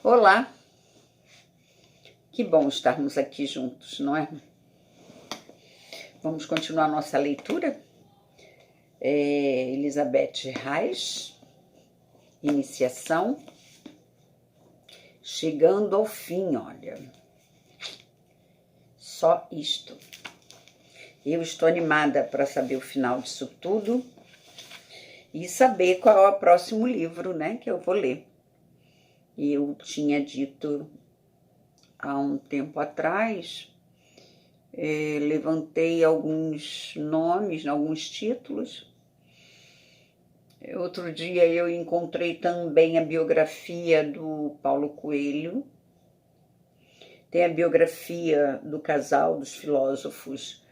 Olá, que bom estarmos aqui juntos, não é? Vamos continuar nossa leitura. Elizabeth Reich, Iniciação, chegando ao fim, olha. Só isto. Eu estou animada para saber o final disso tudo e saber qual é o próximo livro, né, que eu vou ler. Eu tinha dito há um tempo atrás, levantei alguns nomes, alguns títulos. Outro dia eu encontrei também a biografia do Paulo Coelho, tem a biografia do casal dos filósofos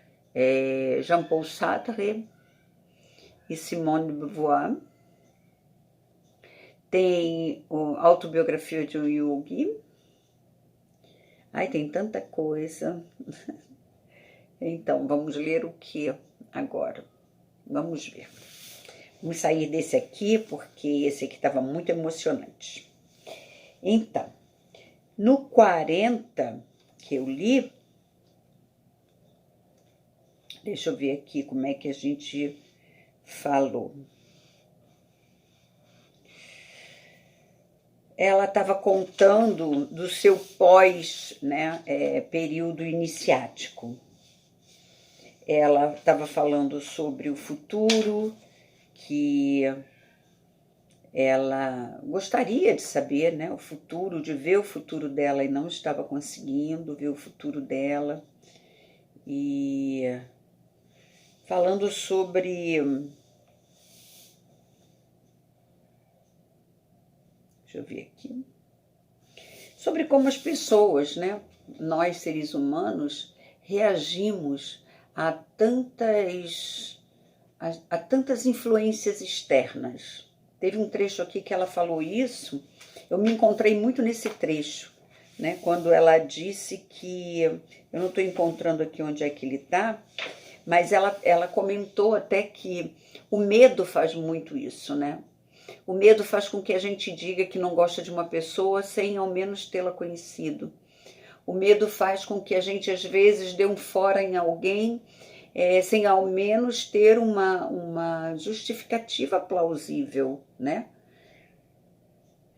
Jean-Paul Sartre e Simone de Beauvoir, tem a autobiografia de um Jung. Ai, tem tanta coisa. Então, vamos ler o que agora? Vamos ver. Vamos sair desse aqui, porque esse aqui estava muito emocionante. Então, no 40 que eu li, deixa eu ver aqui como é que a gente falou. Ela estava contando do seu pós, né, período iniciático. Ela estava falando sobre o futuro, que ela gostaria de saber, né, o futuro, de ver o futuro dela e não estava conseguindo ver o futuro dela. E falando sobre... Deixa eu ver aqui. Sobre como as pessoas, né, nós seres humanos, reagimos a tantas influências externas. Teve um trecho aqui que ela falou isso, eu me encontrei muito nesse trecho, né, quando ela disse que, eu não estou encontrando aqui onde é que ele está, mas ela comentou até que o medo faz muito isso, né? O medo faz com que a gente diga que não gosta de uma pessoa sem ao menos tê-la conhecido. O medo faz com que a gente, às vezes, dê um fora em alguém sem ao menos ter uma justificativa plausível, né?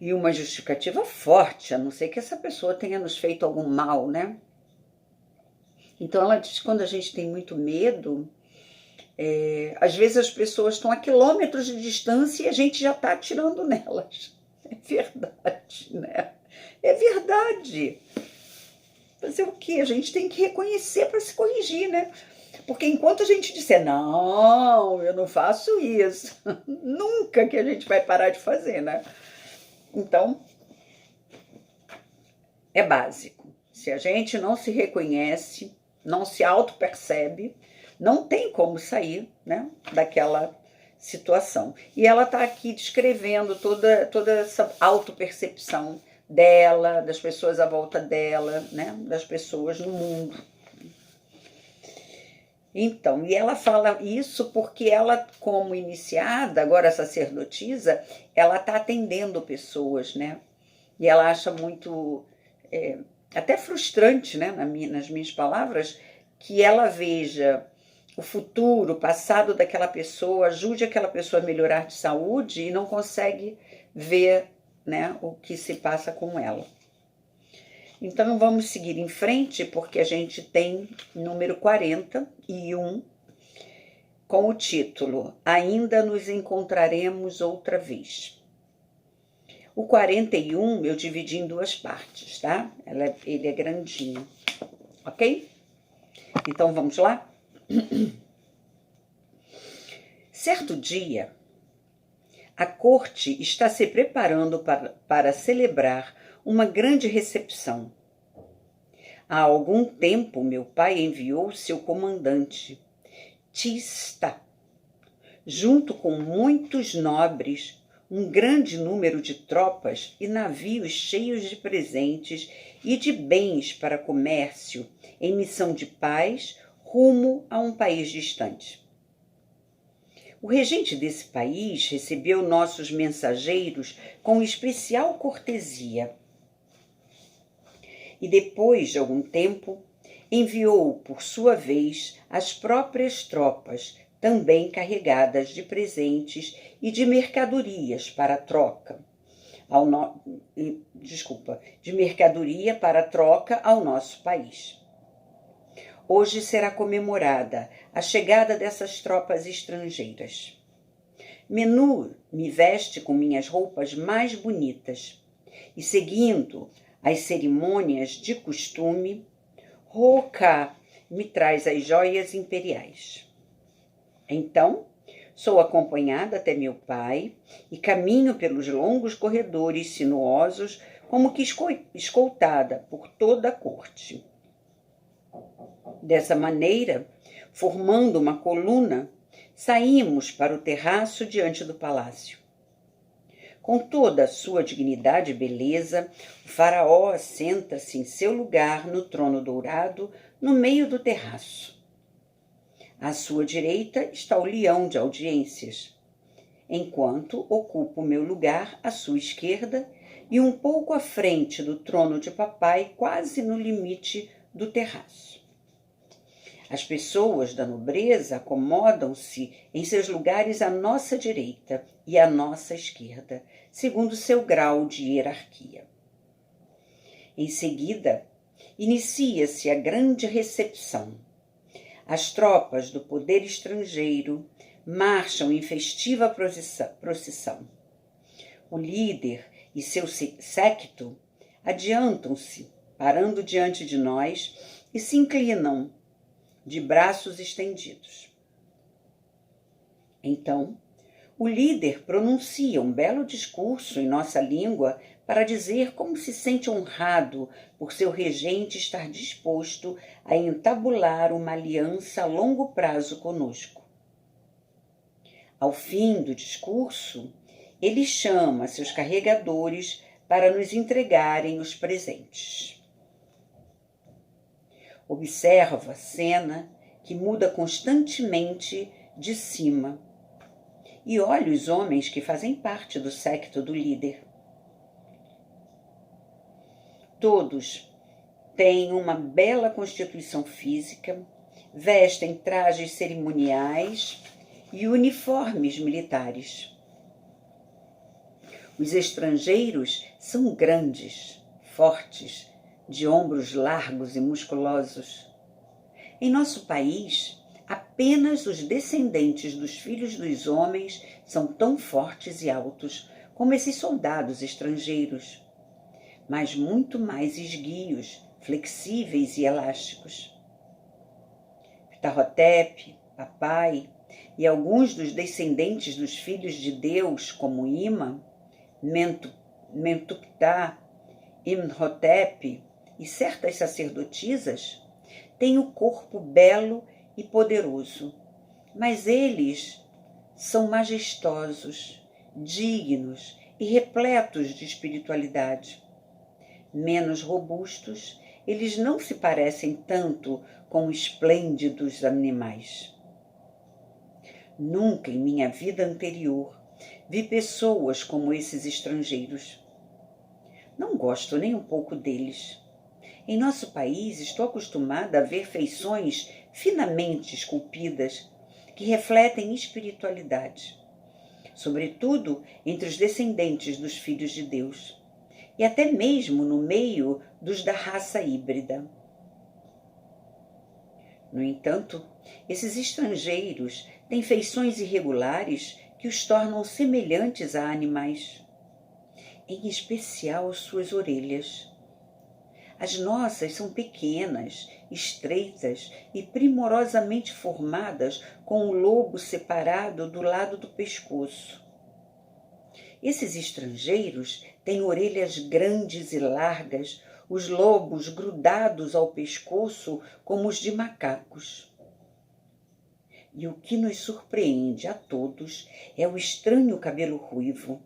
E uma justificativa forte, a não ser que essa pessoa tenha nos feito algum mal, né? Então, ela diz que quando a gente tem muito medo... às vezes as pessoas estão a quilômetros de distância e a gente já está atirando nelas. É verdade, né? É verdade. Fazer o quê? A gente tem que reconhecer para se corrigir, né? Porque enquanto a gente disser, não, eu não faço isso, nunca que a gente vai parar de fazer, né? Então, é básico. Se a gente não se reconhece, não se auto-percebe, não tem como sair, né, daquela situação. E ela está aqui descrevendo toda essa autopercepção dela, das pessoas à volta dela, né, das pessoas no mundo. Então, e ela fala isso porque ela, como iniciada, agora sacerdotisa, ela está atendendo pessoas, né? E ela acha muito, até frustrante, né, nas minhas palavras, que ela veja o futuro, o passado daquela pessoa, ajude aquela pessoa a melhorar de saúde e não consegue ver, né, o que se passa com ela. Então, vamos seguir em frente, porque a gente tem número 41, com o título Ainda nos encontraremos outra vez. O 41 eu dividi em duas partes, tá? Ele é grandinho, ok? Então, vamos lá? Certo dia, a corte está se preparando para celebrar uma grande recepção. Há algum tempo, meu pai enviou seu comandante, Tista, junto com muitos nobres, um grande número de tropas e navios cheios de presentes e de bens para comércio, em missão de paz, rumo a um país distante. O regente desse país recebeu nossos mensageiros com especial cortesia. e depois de algum tempo enviou, por sua vez, as próprias tropas, também carregadas de presentes e de mercadorias para troca. De mercadoria para troca ao nosso país. Hoje será comemorada a chegada dessas tropas estrangeiras. Menu me veste com minhas roupas mais bonitas e, seguindo as cerimônias de costume, Roca me traz as joias imperiais. Então, sou acompanhada até meu pai e caminho pelos longos corredores sinuosos, como que escoltada por toda a corte. Dessa maneira, formando uma coluna, saímos para o terraço diante do palácio. Com toda a sua dignidade e beleza, o faraó senta-se em seu lugar no trono dourado, no meio do terraço. À sua direita está o leão de audiências, enquanto ocupo o meu lugar à sua esquerda e um pouco à frente do trono de papai, quase no limite do terraço. As pessoas da nobreza acomodam-se em seus lugares à nossa direita e à nossa esquerda, segundo seu grau de hierarquia. Em seguida, inicia-se a grande recepção. As tropas do poder estrangeiro marcham em festiva procissão. O líder e seu séquito adiantam-se, parando diante de nós, e se inclinam, de braços estendidos. Então, o líder pronuncia um belo discurso em nossa língua para dizer como se sente honrado por seu regente estar disposto a entabular uma aliança a longo prazo conosco. Ao fim do discurso, ele chama seus carregadores para nos entregarem os presentes. Observa a cena que muda constantemente de cima e olha os homens que fazem parte do séquito do líder. Todos têm uma bela constituição física, vestem trajes cerimoniais e uniformes militares. Os estrangeiros são grandes, fortes, de ombros largos e musculosos. Em nosso país, apenas os descendentes dos filhos dos homens são tão fortes e altos como esses soldados estrangeiros, mas muito mais esguios, flexíveis e elásticos. Ptahhotep, papai, e alguns dos descendentes dos filhos de Deus, como Ima, Mentuptah, Imhotep e certas sacerdotisas, têm o corpo belo e poderoso, mas eles são majestosos, dignos e repletos de espiritualidade. Menos robustos, eles não se parecem tanto com esplêndidos animais. Nunca em minha vida anterior vi pessoas como esses estrangeiros. Não gosto nem um pouco deles. Em nosso país, estou acostumada a ver feições finamente esculpidas que refletem espiritualidade, sobretudo entre os descendentes dos filhos de Deus, e até mesmo no meio dos da raça híbrida. No entanto, esses estrangeiros têm feições irregulares que os tornam semelhantes a animais, em especial suas orelhas. As nossas são pequenas, estreitas e primorosamente formadas, com o lobo separado do lado do pescoço. Esses estrangeiros têm orelhas grandes e largas, os lobos grudados ao pescoço como os de macacos. E o que nos surpreende a todos é o estranho cabelo ruivo.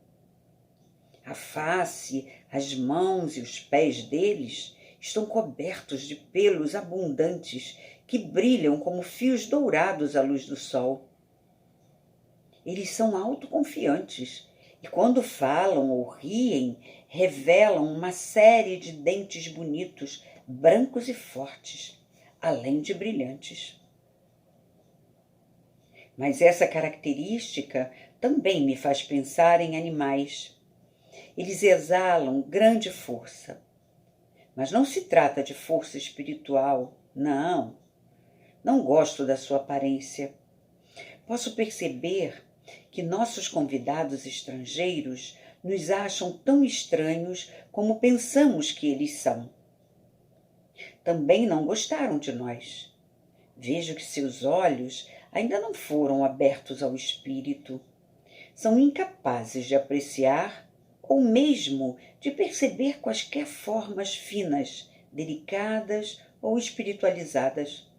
A face, as mãos e os pés deles estão cobertos de pelos abundantes que brilham como fios dourados à luz do sol. Eles são autoconfiantes e, quando falam ou riem, revelam uma série de dentes bonitos, brancos e fortes, além de brilhantes. Mas essa característica também me faz pensar em animais. Eles exalam grande força. Mas não se trata de força espiritual, não. Não gosto da sua aparência. Posso perceber que nossos convidados estrangeiros nos acham tão estranhos como pensamos que eles são. Também não gostaram de nós. Vejo que seus olhos ainda não foram abertos ao espírito. São incapazes de apreciar ou mesmo de perceber quaisquer formas finas, delicadas ou espiritualizadas.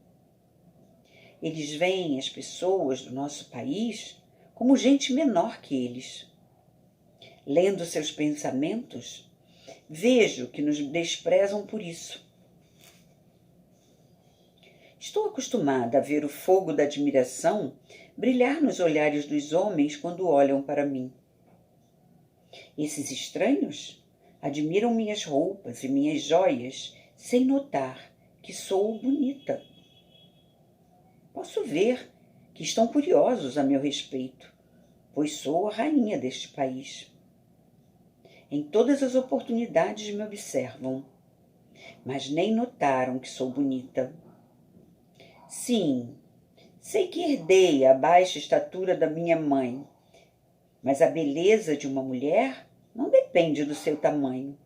Eles veem as pessoas do nosso país como gente menor que eles. Lendo seus pensamentos, vejo que nos desprezam por isso. Estou acostumada a ver o fogo da admiração brilhar nos olhares dos homens quando olham para mim. Esses estranhos admiram minhas roupas e minhas joias sem notar que sou bonita. Posso ver que estão curiosos a meu respeito, pois sou a rainha deste país. Em todas as oportunidades me observam, mas nem notaram que sou bonita. Sim, sei que herdei a baixa estatura da minha mãe, mas a beleza de uma mulher não depende do seu tamanho.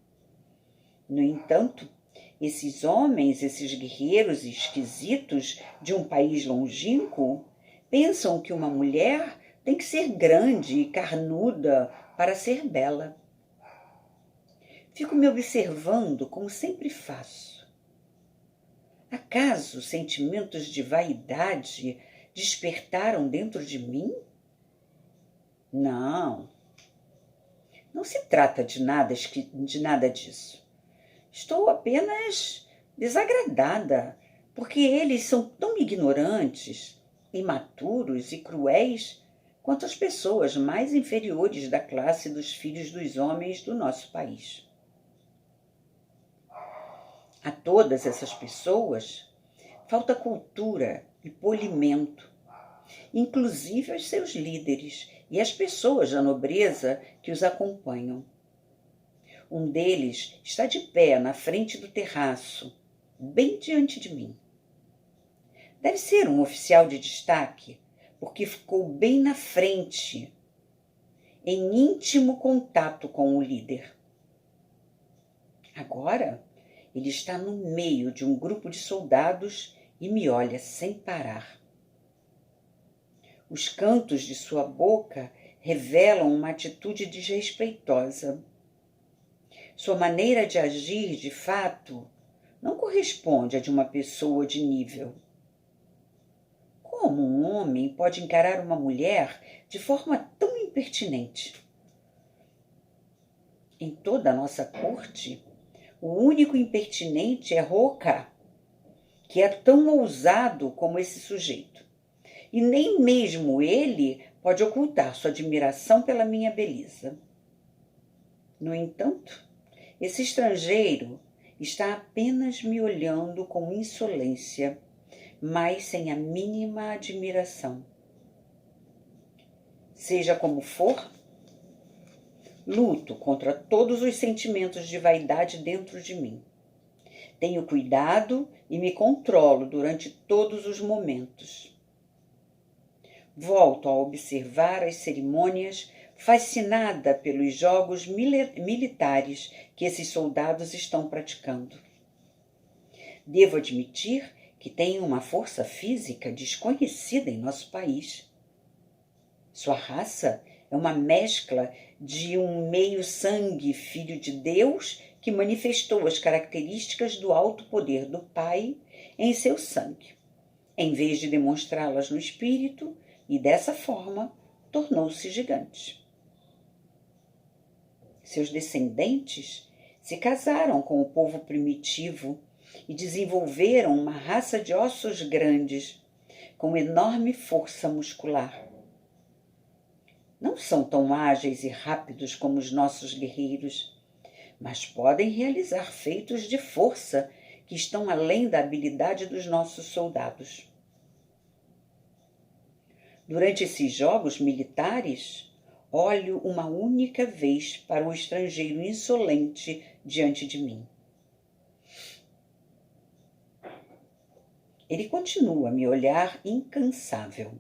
No entanto, esses homens, esses guerreiros esquisitos de um país longínquo, pensam que uma mulher tem que ser grande e carnuda para ser bela. Fico me observando como sempre faço. Acaso sentimentos de vaidade despertaram dentro de mim? Não se trata de nada disso. Estou apenas desagradada, porque eles são tão ignorantes, imaturos e cruéis quanto as pessoas mais inferiores da classe dos filhos dos homens do nosso país. A todas essas pessoas falta cultura e polimento, inclusive aos seus líderes e às pessoas da nobreza que os acompanham. Um deles está de pé na frente do terraço, bem diante de mim. Deve ser um oficial de destaque, porque ficou bem na frente, em íntimo contato com o líder. Agora, ele está no meio de um grupo de soldados e me olha sem parar. Os cantos de sua boca revelam uma atitude desrespeitosa. Sua maneira de agir, de fato, não corresponde à de uma pessoa de nível. Como um homem pode encarar uma mulher de forma tão impertinente? Em toda a nossa corte, o único impertinente é Roca, que é tão ousado como esse sujeito. E nem mesmo ele pode ocultar sua admiração pela minha beleza. No entanto, esse estrangeiro está apenas me olhando com insolência, mas sem a mínima admiração. Seja como for, luto contra todos os sentimentos de vaidade dentro de mim. Tenho cuidado e me controlo durante todos os momentos. Volto a observar as cerimônias, fascinada pelos jogos militares que esses soldados estão praticando. Devo admitir que têm uma força física desconhecida em nosso país. Sua raça é uma mescla de um meio-sangue filho de Deus que manifestou as características do alto poder do Pai em seu sangue, em vez de demonstrá-las no espírito, e dessa forma tornou-se gigante. Seus descendentes se casaram com o povo primitivo e desenvolveram uma raça de ossos grandes, com enorme força muscular. Não são tão ágeis e rápidos como os nossos guerreiros, mas podem realizar feitos de força que estão além da habilidade dos nossos soldados. Durante esses jogos militares, olho uma única vez para o estrangeiro insolente diante de mim. Ele continua a me olhar incansável.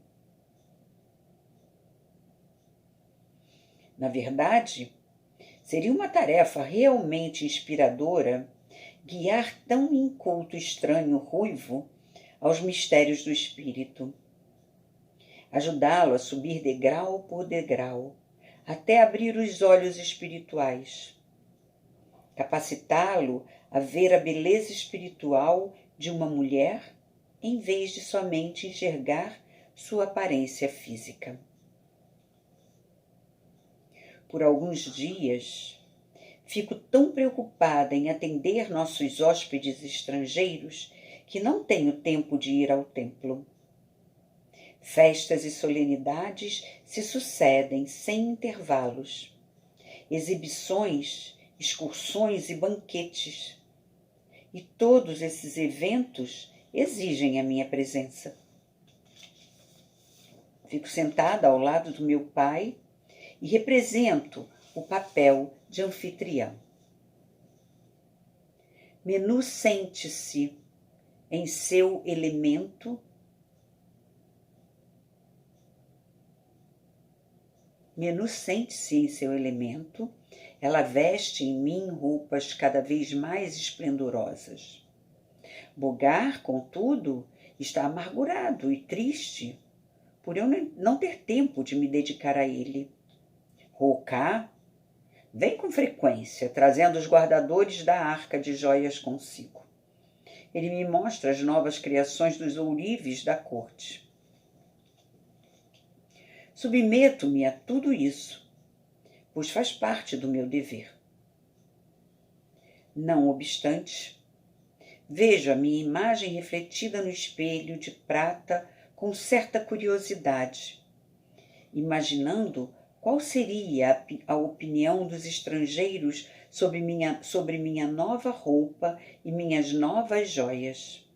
Na verdade, seria uma tarefa realmente inspiradora guiar tão inculto estranho ruivo aos mistérios do espírito. Ajudá-lo a subir degrau por degrau, até abrir os olhos espirituais. Capacitá-lo a ver a beleza espiritual de uma mulher, em vez de somente enxergar sua aparência física. Por alguns dias, fico tão preocupada em atender nossos hóspedes estrangeiros que não tenho tempo de ir ao templo. Festas e solenidades se sucedem sem intervalos. Exibições, excursões e banquetes. E todos esses eventos exigem a minha presença. Fico sentada ao lado do meu pai e represento o papel de anfitriã. Menu sente-se em seu elemento. Menu sente-se em seu elemento. Ela veste em mim roupas cada vez mais esplendorosas. Bogar, contudo, está amargurado e triste por eu não ter tempo de me dedicar a ele. Rocá vem com frequência, trazendo os guardadores da arca de joias consigo. Ele me mostra as novas criações dos ourives da corte. Submeto-me a tudo isso, pois faz parte do meu dever. Não obstante, vejo a minha imagem refletida no espelho de prata com certa curiosidade, imaginando qual seria a opinião dos estrangeiros sobre minha nova roupa e minhas novas joias.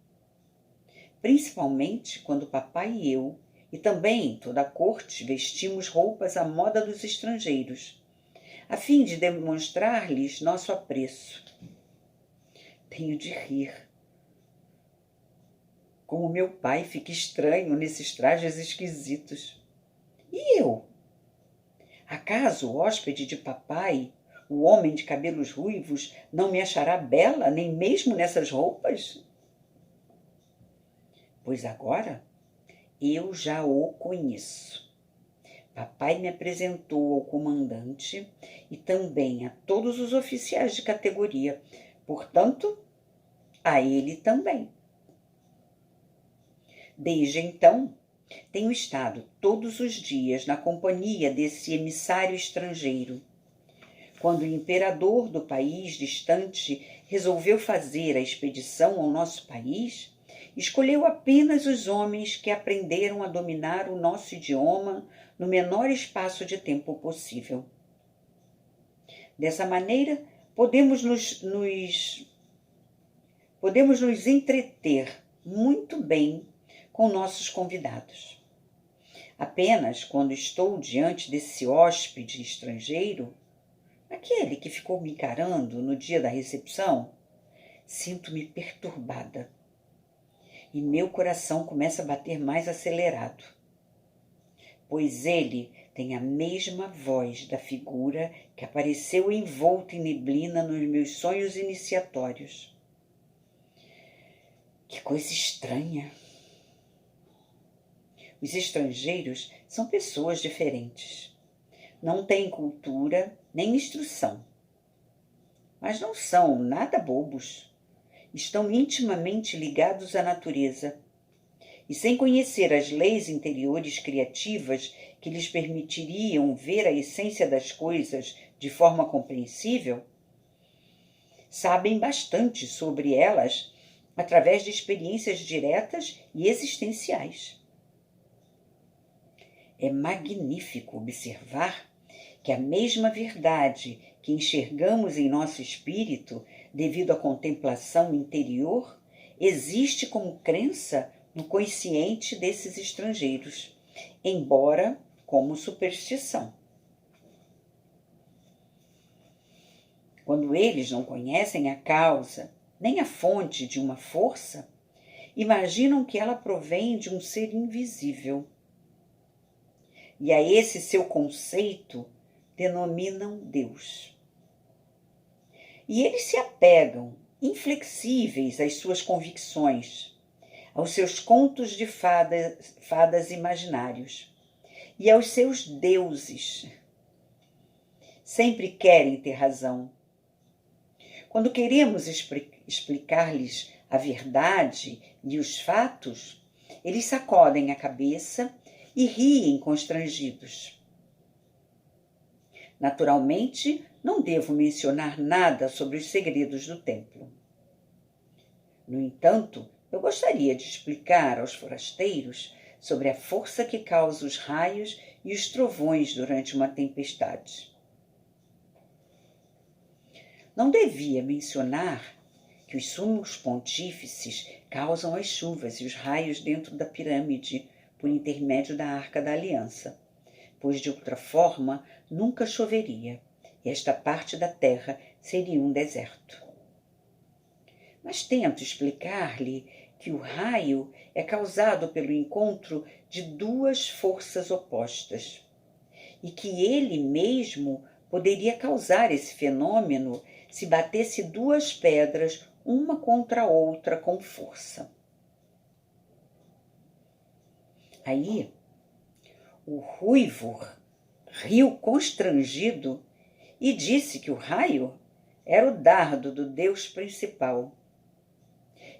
Principalmente quando papai e eu, e também toda a corte, vestimos roupas à moda dos estrangeiros, a fim de demonstrar-lhes nosso apreço. Tenho de rir. Como meu pai fica estranho nesses trajes esquisitos. E eu? Acaso o hóspede de papai, o homem de cabelos ruivos, não me achará bela, nem mesmo nessas roupas? Pois agora eu já o conheço. Papai me apresentou ao comandante e também a todos os oficiais de categoria, portanto, a ele também. Desde então, tenho estado todos os dias na companhia desse emissário estrangeiro. Quando o imperador do país distante resolveu fazer a expedição ao nosso país, escolheu apenas os homens que aprenderam a dominar o nosso idioma no menor espaço de tempo possível. Dessa maneira, podemos nos entreter muito bem com nossos convidados. Apenas quando estou diante desse hóspede estrangeiro, aquele que ficou me encarando no dia da recepção, sinto-me perturbada e meu coração começa a bater mais acelerado, pois ele tem a mesma voz da figura que apareceu envolta em neblina nos meus sonhos iniciatórios. Que coisa estranha! Os estrangeiros são pessoas diferentes. Não têm cultura nem instrução. Mas não são nada bobos. Estão intimamente ligados à natureza. E sem conhecer as leis interiores criativas que lhes permitiriam ver a essência das coisas de forma compreensível, sabem bastante sobre elas através de experiências diretas e existenciais. É magnífico observar que a mesma verdade que enxergamos em nosso espírito devido à contemplação interior existe como crença no consciente desses estrangeiros, embora como superstição. Quando eles não conhecem a causa nem a fonte de uma força, imaginam que ela provém de um ser invisível. E a esse seu conceito denominam Deus. E eles se apegam, inflexíveis às suas convicções, aos seus contos de fadas imaginários e aos seus deuses. Sempre querem ter razão. Quando queremos explicar-lhes a verdade e os fatos, eles sacodem a cabeça e riem constrangidos. Naturalmente, não devo mencionar nada sobre os segredos do templo. No entanto, eu gostaria de explicar aos forasteiros sobre a força que causa os raios e os trovões durante uma tempestade. Não devia mencionar que os sumos pontífices causam as chuvas e os raios dentro da pirâmide por intermédio da Arca da Aliança, pois de outra forma nunca choveria e esta parte da terra seria um deserto. Mas tento explicar-lhe que o raio é causado pelo encontro de duas forças opostas e que ele mesmo poderia causar esse fenômeno se batesse duas pedras uma contra a outra com força. Aí, o ruivo riu constrangido e disse que o raio era o dardo do deus principal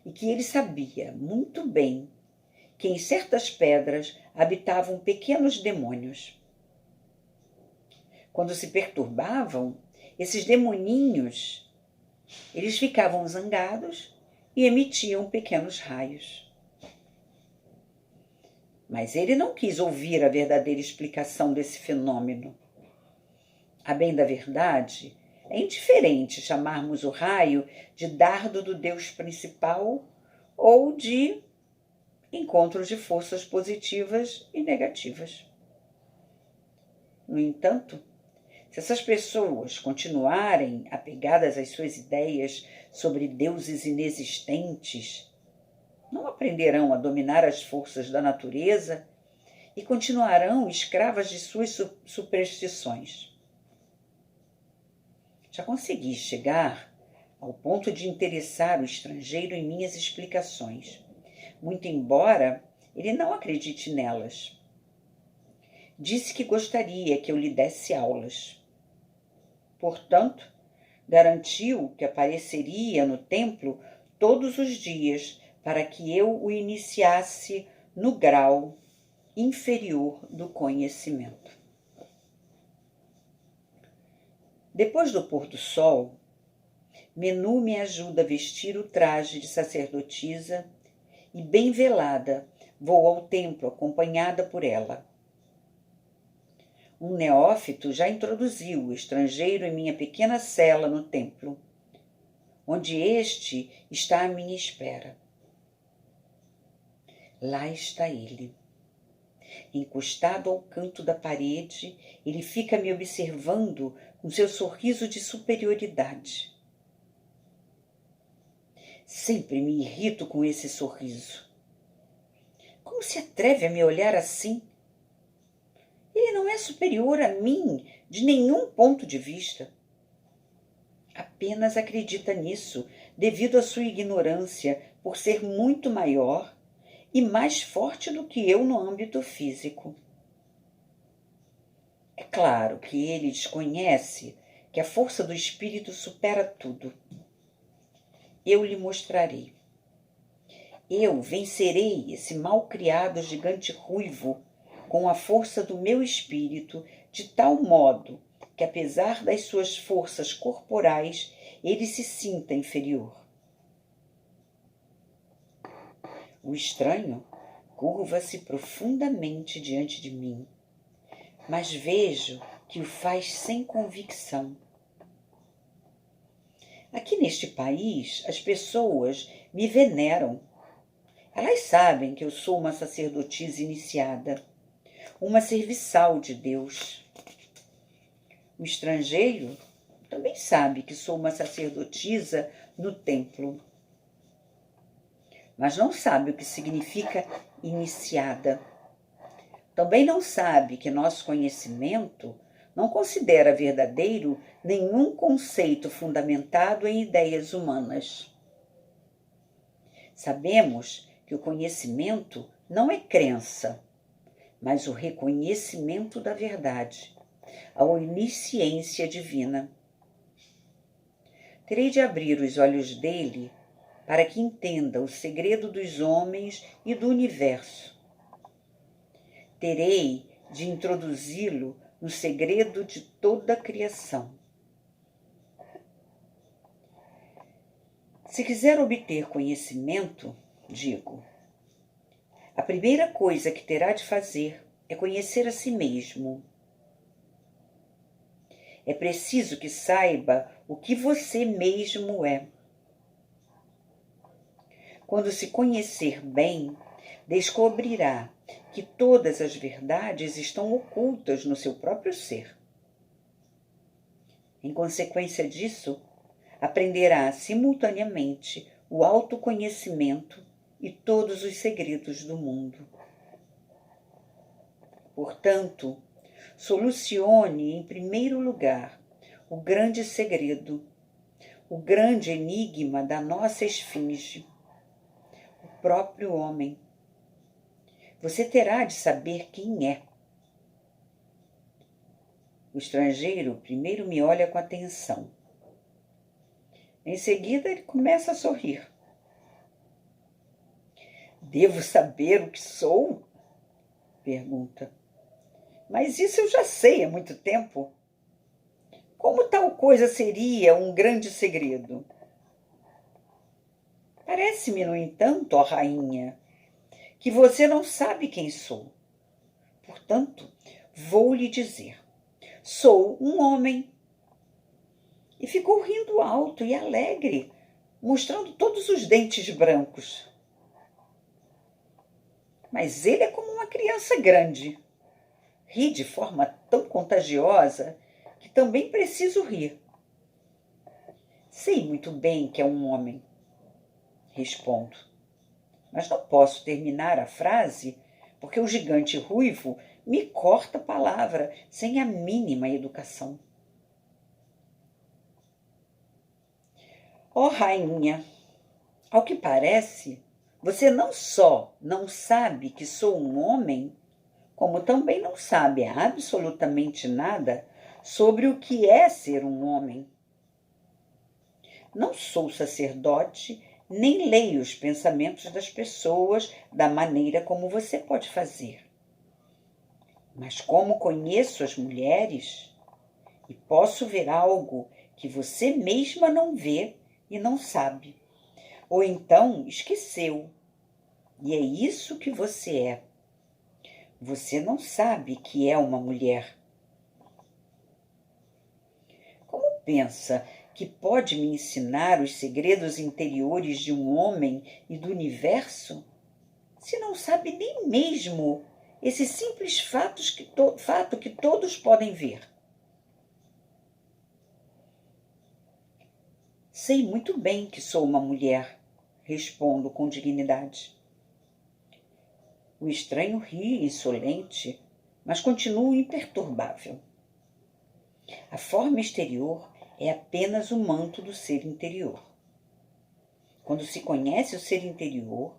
e que ele sabia muito bem que em certas pedras habitavam pequenos demônios. Quando se perturbavam, esses demoninhos, eles ficavam zangados e emitiam pequenos raios. Mas ele não quis ouvir a verdadeira explicação desse fenômeno. A bem da verdade, é indiferente chamarmos o raio de dardo do deus principal ou de encontro de forças positivas e negativas. No entanto, se essas pessoas continuarem apegadas às suas ideias sobre deuses inexistentes, não aprenderão a dominar as forças da natureza e continuarão escravas de suas superstições. Já consegui chegar ao ponto de interessar o estrangeiro em minhas explicações, muito embora ele não acredite nelas. Disse que gostaria que eu lhe desse aulas. Portanto, garantiu que apareceria no templo todos os dias para que eu o iniciasse no grau inferior do conhecimento. Depois do pôr do sol, Menu me ajuda a vestir o traje de sacerdotisa e, bem velada, vou ao templo acompanhada por ela. Um neófito já introduziu o estrangeiro em minha pequena cela no templo, onde este está à minha espera. Lá está ele. Encostado ao canto da parede, ele fica me observando com seu sorriso de superioridade. Sempre me irrito com esse sorriso. Como se atreve a me olhar assim? Ele não é superior a mim de nenhum ponto de vista. Apenas acredita nisso devido à sua ignorância por ser muito maior e mais forte do que eu no âmbito físico. É claro que ele desconhece que a força do espírito supera tudo. Eu lhe mostrarei. Eu vencerei esse mal-criado gigante ruivo com a força do meu espírito, de tal modo que, apesar das suas forças corporais, ele se sinta inferior. O estranho curva-se profundamente diante de mim, mas vejo que o faz sem convicção. Aqui neste país, as pessoas me veneram. Elas sabem que eu sou uma sacerdotisa iniciada, uma serviçal de Deus. O estrangeiro também sabe que sou uma sacerdotisa no templo, mas não sabe o que significa iniciada. Também não sabe que nosso conhecimento não considera verdadeiro nenhum conceito fundamentado em ideias humanas. Sabemos que o conhecimento não é crença, mas o reconhecimento da verdade, a onisciência divina. Terei de abrir os olhos dele para que entenda o segredo dos homens e do universo. Terei de introduzi-lo no segredo de toda a criação. Se quiser obter conhecimento, digo, a primeira coisa que terá de fazer é conhecer a si mesmo. É preciso que saiba o que você mesmo é. Quando se conhecer bem, descobrirá que todas as verdades estão ocultas no seu próprio ser. Em consequência disso, aprenderá simultaneamente o autoconhecimento e todos os segredos do mundo. Portanto, solucione em primeiro lugar o grande segredo, o grande enigma da nossa esfinge, o próprio homem. Você terá de saber quem é. O estrangeiro primeiro me olha com atenção. Em seguida, ele começa a sorrir. Devo saber o que sou? Pergunta. Mas isso eu já sei há muito tempo. Como tal coisa seria um grande segredo? Parece-me, no entanto, ó rainha, que você não sabe quem sou. Portanto, vou lhe dizer. Sou um homem. E ficou rindo alto e alegre, mostrando todos os dentes brancos. Mas ele é como uma criança grande. Ri de forma tão contagiosa que também preciso rir. Sei muito bem que é um homem, respondo. Mas não posso terminar a frase porque o gigante ruivo me corta a palavra sem a mínima educação. Ó rainha, ao que parece, você não só não sabe que sou um homem, como também não sabe absolutamente nada sobre o que é ser um homem. Não sou sacerdote, nem leio os pensamentos das pessoas da maneira como você pode fazer. Mas como conheço as mulheres e posso ver algo que você mesma não vê e não sabe, ou então esqueceu, e é isso que você é. Você não sabe que é uma mulher. Como pensa que pode me ensinar os segredos interiores de um homem e do universo, se não sabe nem mesmo esse simples fato que todos podem ver? Sei muito bem que sou uma mulher, respondo com dignidade. O estranho ri insolente, mas continua imperturbável. A forma exterior é apenas o manto do ser interior. Quando se conhece o ser interior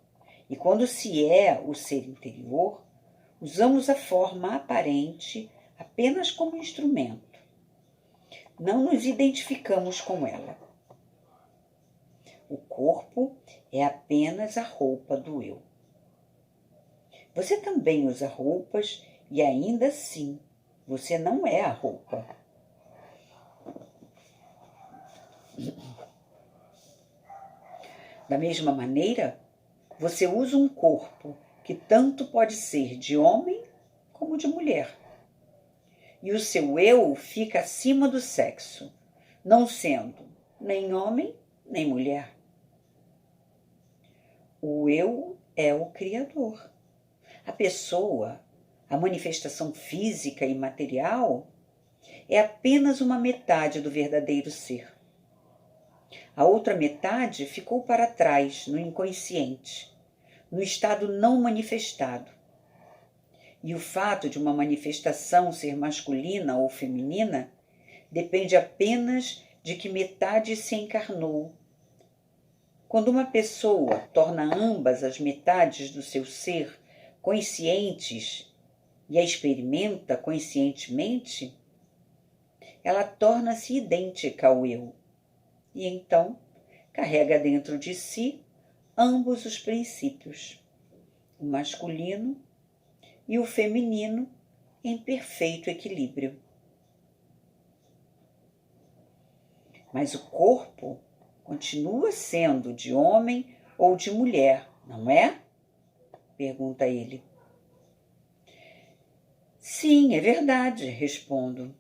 e quando se é o ser interior, usamos a forma aparente apenas como instrumento. Não nos identificamos com ela. O corpo é apenas a roupa do eu. Você também usa roupas e ainda assim você não é a roupa. Da mesma maneira, você usa um corpo que tanto pode ser de homem como de mulher. E o seu eu fica acima do sexo, não sendo nem homem, nem mulher. O eu é o Criador. A pessoa, a manifestação física e material, é apenas uma metade do verdadeiro ser. A outra metade ficou para trás, no inconsciente, no estado não manifestado. E o fato de uma manifestação ser masculina ou feminina depende apenas de que metade se encarnou. Quando uma pessoa torna ambas as metades do seu ser conscientes e a experimenta conscientemente, ela torna-se idêntica ao eu. E então carrega dentro de si ambos os princípios, o masculino e o feminino, em perfeito equilíbrio. Mas o corpo continua sendo de homem ou de mulher, não é? Pergunta ele. Sim, é verdade, respondo.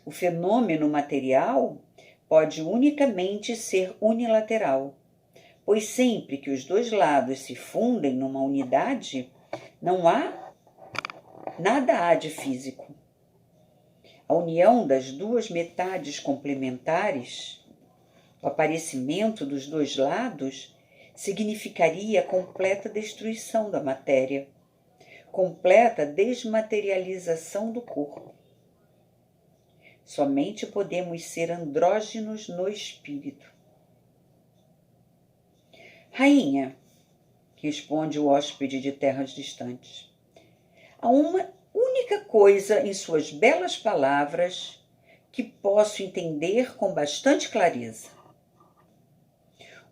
O fenômeno material pode unicamente ser unilateral, pois sempre que os dois lados se fundem numa unidade, nada há de físico. A união das duas metades complementares, o aparecimento dos dois lados, significaria a completa destruição da matéria, completa desmaterialização do corpo. Somente podemos ser andrógenos no espírito. Rainha, responde o hóspede de terras distantes, há uma única coisa em suas belas palavras que posso entender com bastante clareza.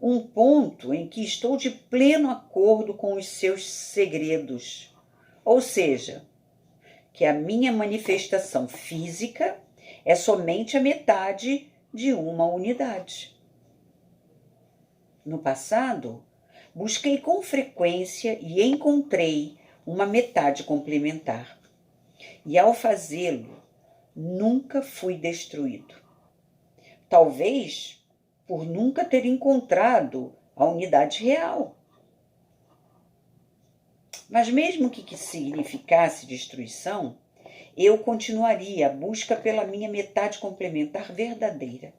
Um ponto em que estou de pleno acordo com os seus segredos, ou seja, que a minha manifestação física é somente a metade de uma unidade. No passado, busquei com frequência e encontrei uma metade complementar. E ao fazê-lo, nunca fui destruído. Talvez por nunca ter encontrado a unidade real. Mas mesmo que significasse destruição, eu continuaria a busca pela minha metade complementar verdadeira.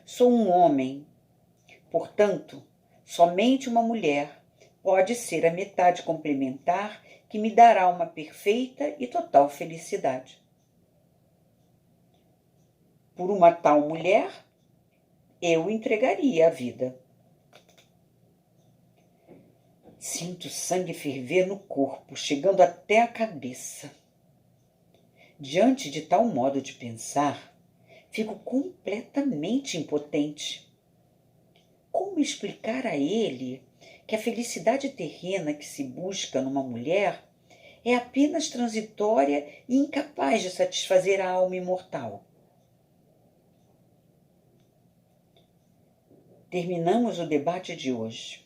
Sou um homem, portanto, somente uma mulher pode ser a metade complementar que me dará uma perfeita e total felicidade. Por uma tal mulher, eu entregaria a vida. Sinto sangue ferver no corpo, chegando até a cabeça. Diante de tal modo de pensar, fico completamente impotente. Como explicar a ele que a felicidade terrena que se busca numa mulher é apenas transitória e incapaz de satisfazer a alma imortal? Terminamos o debate de hoje.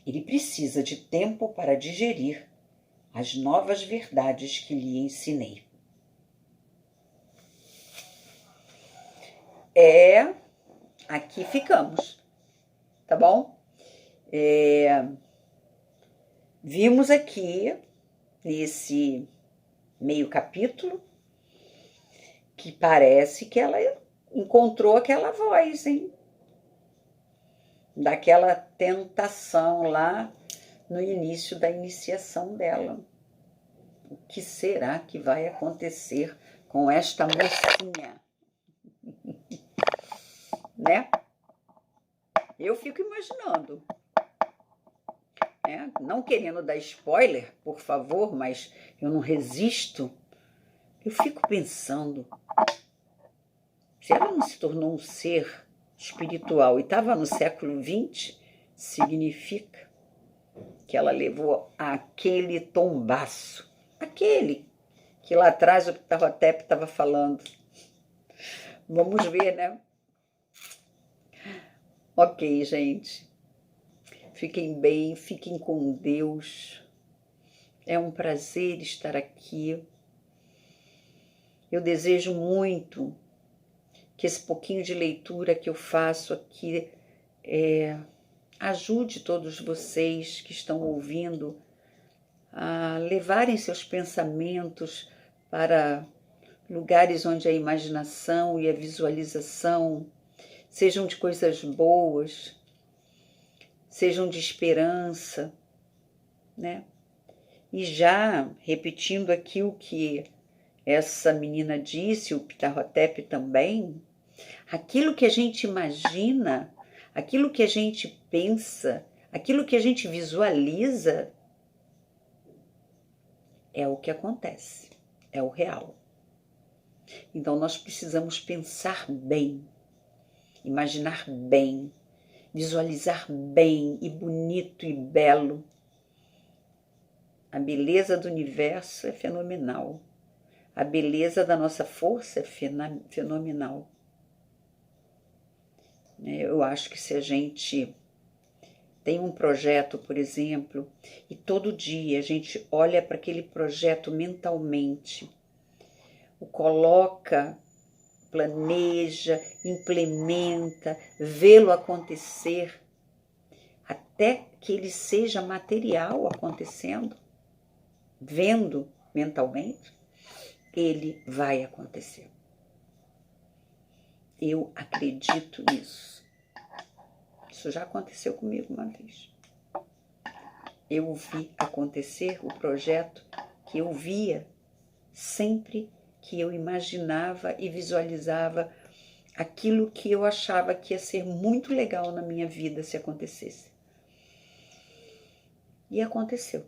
Ele precisa de tempo para digerir as novas verdades que lhe ensinei. Aqui ficamos, tá bom? Vimos aqui, nesse meio capítulo, que parece que ela encontrou aquela voz, hein? Daquela tentação lá no início da iniciação dela. O que será que vai acontecer com esta mocinha? Né? Eu fico imaginando. Não querendo dar spoiler, por favor, mas eu não resisto. Eu fico pensando, se ela não se tornou um ser espiritual e estava no século XX, significa que ela levou aquele tombaço, aquele que lá atrás o Ptahotep estava falando. Vamos ver, né? Ok, gente. Fiquem bem, fiquem com Deus. É um prazer estar aqui. Eu desejo muito que esse pouquinho de leitura que eu faço aqui ajude todos vocês que estão ouvindo a levarem seus pensamentos para lugares onde a imaginação e a visualização sejam de coisas boas, sejam de esperança, né? E já repetindo aqui o que essa menina disse, o Ptah-hotep também, aquilo que a gente imagina, aquilo que a gente pensa, aquilo que a gente visualiza é o que acontece, é o real. Então nós precisamos pensar bem, imaginar bem, visualizar bem e bonito e belo. A beleza do universo é fenomenal. A beleza da nossa força é fenomenal. Eu acho que se a gente tem um projeto, por exemplo, e todo dia a gente olha para aquele projeto mentalmente, o coloca, planeja, implementa, vê-lo acontecer, até que ele seja material acontecendo, vendo mentalmente, ele vai acontecer. Eu acredito nisso. Isso já aconteceu comigo uma vez. Eu vi acontecer o projeto que eu via sempre que eu imaginava e visualizava aquilo que eu achava que ia ser muito legal na minha vida se acontecesse. E aconteceu.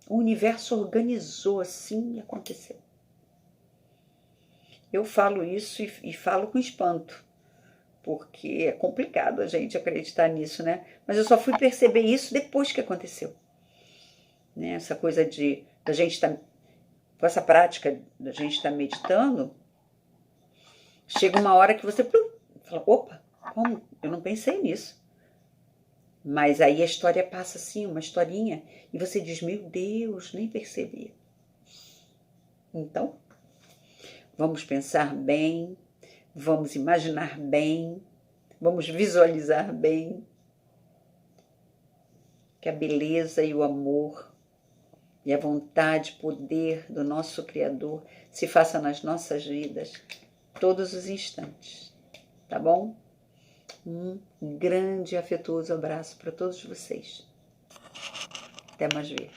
O universo organizou assim e aconteceu. Eu falo isso e falo com espanto, porque é complicado a gente acreditar nisso, né? Mas eu só fui perceber isso depois que aconteceu. Né? Essa coisa de a gente estar, com essa prática da gente estar meditando, chega uma hora que você fala, opa, como? Eu não pensei nisso. Mas aí a história passa assim, uma historinha, e você diz, meu Deus, nem percebi. Então, vamos pensar bem, vamos imaginar bem, vamos visualizar bem, que a beleza e o amor e a vontade, poder do nosso Criador se faça nas nossas vidas todos os instantes, tá bom? Um grande e afetuoso abraço para todos vocês. Até mais ver.